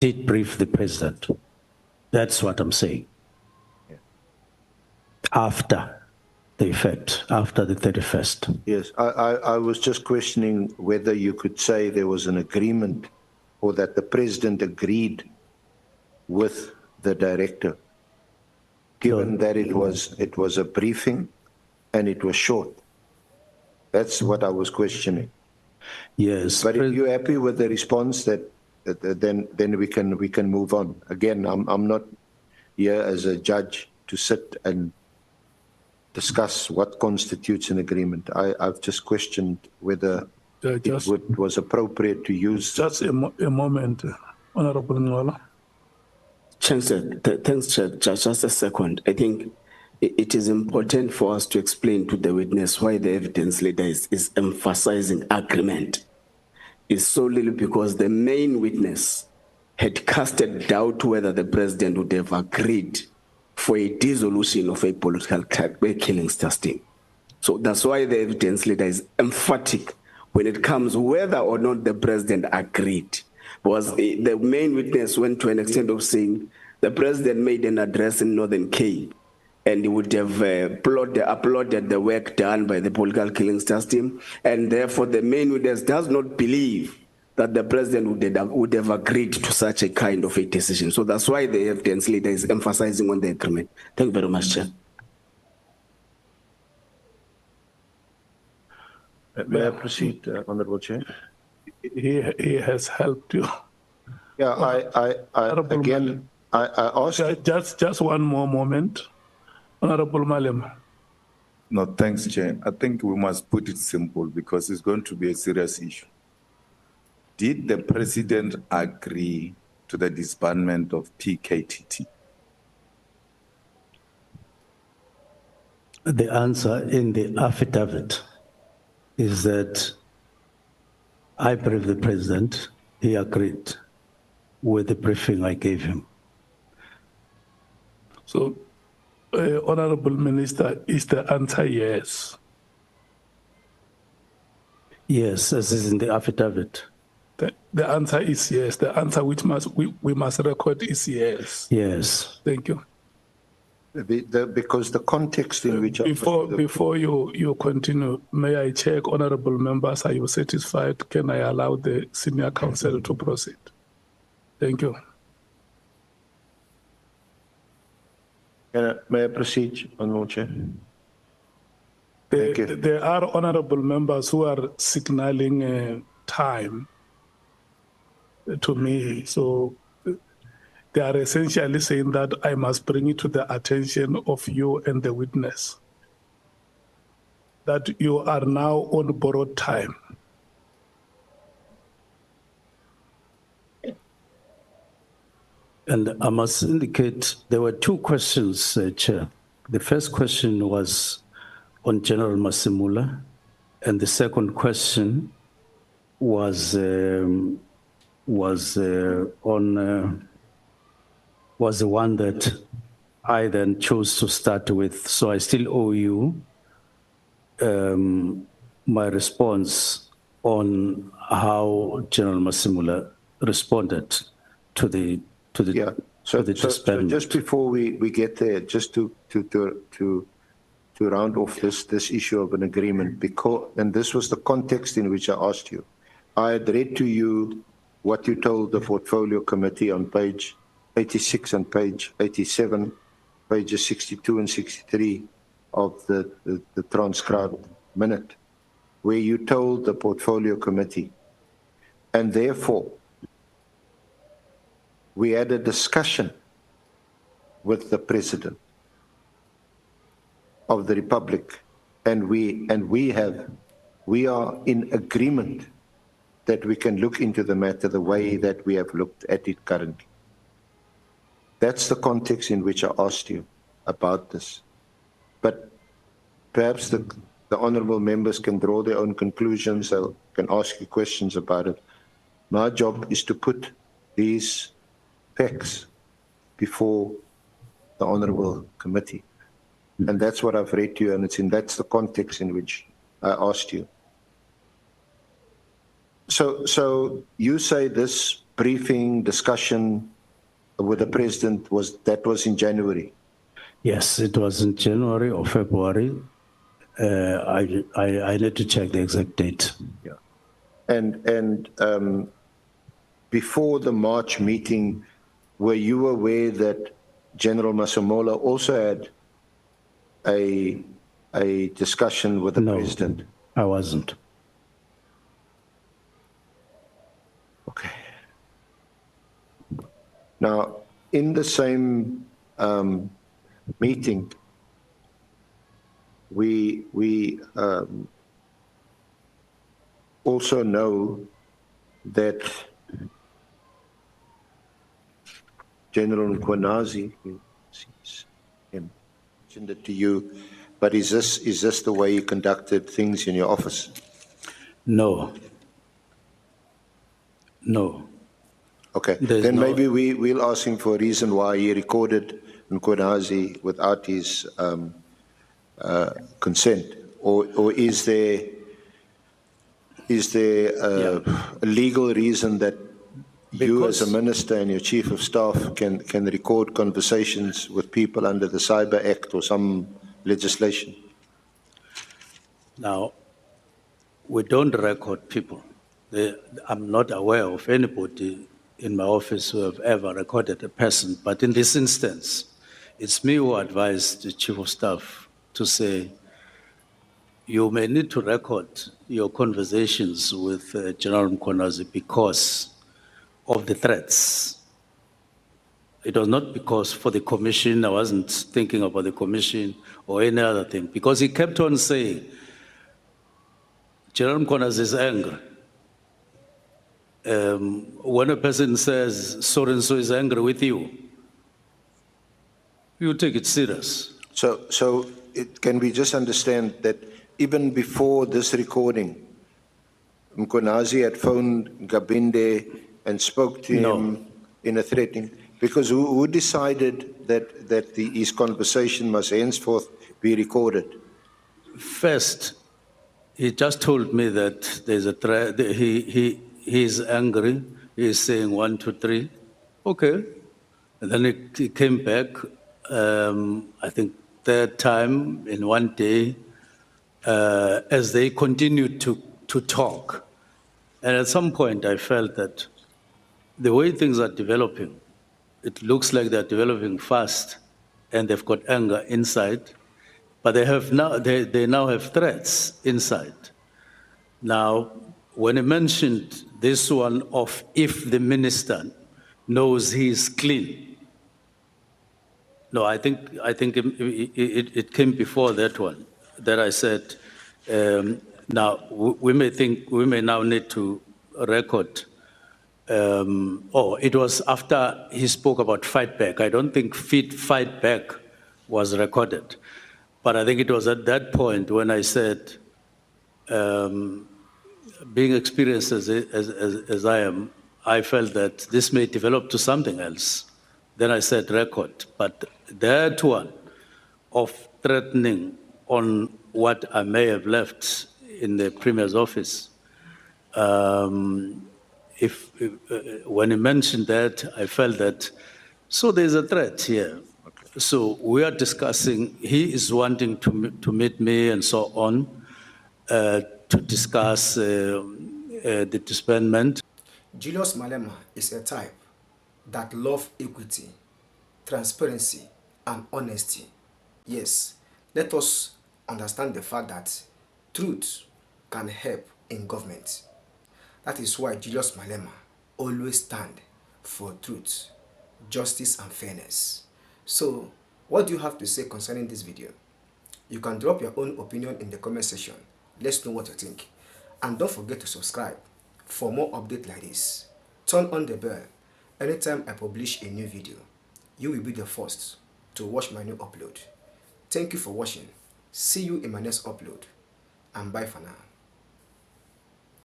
did brief the president. That's what I'm saying. Yeah. After the effect, after the 31st. Yes, I was just questioning whether you could say there was an agreement or that the president agreed with the director, given that it was a briefing and it was short. That's what I was questioning. Yes. But if you're happy with the response, then we can move on. Again, I'm not here as a judge to sit and discuss what constitutes an agreement. I've just questioned whether it was appropriate to use. Just a moment, Honorable Ngola. Thanks, Judge. Just a second. I think it is important for us to explain to the witness why the evidence leader is emphasizing agreement. It's solely because the main witness had casted doubt whether the president would have agreed for a dissolution of a political killings testing. So that's why the evidence leader is emphatic when it comes whether or not the president agreed. Because the main witness went to an extent of saying the president made an address in Northern Cape and he would have applauded the work done by the political killings team, and therefore the main witness does not believe that the president would have agreed to such a kind of a decision. So that's why the evidence leader is emphasizing on the agreement. Thank you very much, Chair. May I proceed, Honorable Chair? He has helped you. Yeah, I asked. Just one more moment. Honorable Malema. No, thanks, Chair. I think we must put it simple because it's going to be a serious issue. Did the president agree to the disbandment of PKTT? The answer in the affidavit is that I briefed the president, he agreed with the briefing I gave him. So, Honorable Minister, is the answer yes? Yes, as is in the affidavit. The answer is yes. The answer which we must record is yes. Yes. Thank you. Because the context in which before you continue, may I check, honorable members, are you satisfied? Can I allow the senior counsel to proceed? Thank you. May I proceed, Honorable Chair? Thank you. There are honorable members who are signaling time to me, so they are essentially saying that I must bring it to the attention of you and the witness that you are now on borrowed time. And I must indicate there were two questions, Chair. The first question was on General Masimula, and the second question was the one that I then chose to start with. So I still owe you my response on how General Masimula responded to the disbandment. So just before we get there, just to round off this issue of an agreement, and this was the context in which I asked you. I had read to you what you told the portfolio committee on page 86 and page 87, pages 62 and 63 of the transcribed minute, where you told the portfolio committee, and therefore we had a discussion with the President of the Republic, and we are in agreement that we can look into the matter the way that we have looked at it currently. That's the context in which I asked you about this. But perhaps the honorable members can draw their own conclusions, or can ask you questions about it. My job is to put these facts before the honorable committee. And that's what I've read to you, and that's the context in which I asked you. So you say this briefing, discussion with the president was in January? Yes, it was in January or February. I need to check the exact date. Yeah. And before the March meeting, were you aware that General Masemola also had a discussion with the president? I wasn't. Okay. Now, in the same meeting, we also know that General Nkwanazi mentioned it to you, but is this the way you conducted things in your office? No. No. Okay, then maybe we'll ask him for a reason why he recorded Nkwanazi without his consent, or is there a legal reason that you as a minister and your chief of staff can record conversations with people under the Cyber Act or some legislation? Now, we don't record people. I'm not aware of anybody in my office who have ever recorded a person, but in this instance, it's me who advised the chief of staff to say, you may need to record your conversations with General Nkwanazi because of the threats. It was not because for the commission, I wasn't thinking about the commission or any other thing, because he kept on saying, General Nkwanazi is angry. When a person says, so-and-so is angry with you, you take it serious. So can we just understand that even before this recording, Nkwanazi had phoned Gabinde and spoke to him in a threatening? Because who decided that his conversation must henceforth be recorded? First, he just told me that there's a threat. He's angry. He's saying 1, 2, 3. Okay. And then he came back, I think third time in one day, as they continued to talk. And at some point, I felt that the way things are developing, it looks like they're developing fast, and they've got anger inside, but they now have threats inside. Now, when he mentioned this one of if the minister knows he is clean, no, I think it came before that one, that I said, now we may now need to record. It was after he spoke about fight back. I don't think fight back was recorded, but I think it was at that point when I said, being experienced as I am, I felt that this may develop to something else. Then I said record, but that one of threatening on what I may have left in the Premier's office, when he mentioned that, I felt that, so there's a threat here. Okay. So we are discussing, he is wanting to meet me and so on, to discuss the disbandment. Julius Malema is a type that loves equity, transparency, and honesty. Yes, let us understand the fact that truth can help in government. That is why Julius Malema always stand for truth, justice, and fairness. So, what do you have to say concerning this video? You can drop your own opinion in the comment section. Let's know what you think. And don't forget to subscribe for more updates like this. Turn on the bell. Anytime I publish a new video, you will be the first to watch my new upload. Thank you for watching. See you in my next upload. And bye for now.